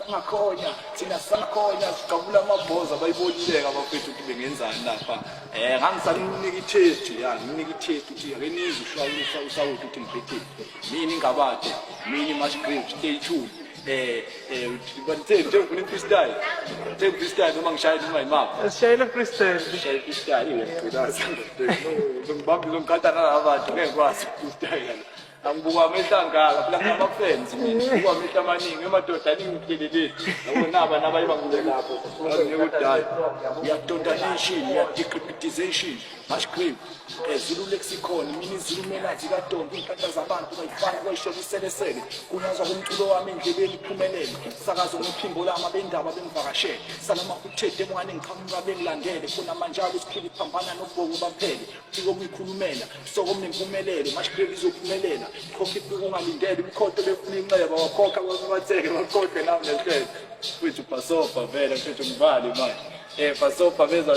ngakhonya thina sakhonya sigabula amabhoza bayibonileka abafethu ukuthi bengenzani lapha ngangisanika itest ya nginika itest ukuthi ake nizwe ushayisa usawuthi ukuthi ngiphethe mina ingabade mina Mushgrave stay tuned but take freestyle take freestyle noma ngishaya noma imaphi Shayela freestyle ngishaya freestyle ngiyaqhulaza ngibambi ngikhathana nabantu ngeke kwazi freestyle angibuka amehla ngaka phela ngama-fans mina buka amehla amaningi emadoda aningihlelele naba nabayibanguke lapho ngekudala Donda nation decryptization Mushgrave Zulu lexicon mina izilumela zikaDonda inkatha zabantu bayifana bayishobiselesele kunazwa kumculo wami endlebeni iphumelele sakazo ngophimbo lama bendaba bengivakashele salama kuthede mngane ngiqhamuka bengilandele kunamanjalo isikhulu iphambana nobhongo baphele fika ukuyikhulumela sokomnempumelelo Mushgrave izophumelela khokhe ungalindele umkhonto befuna inxeba wakhokha kwabatheke bakhokhe nami nehlelo mfethu pasopa vele mfethu ngivali manje pasopa beza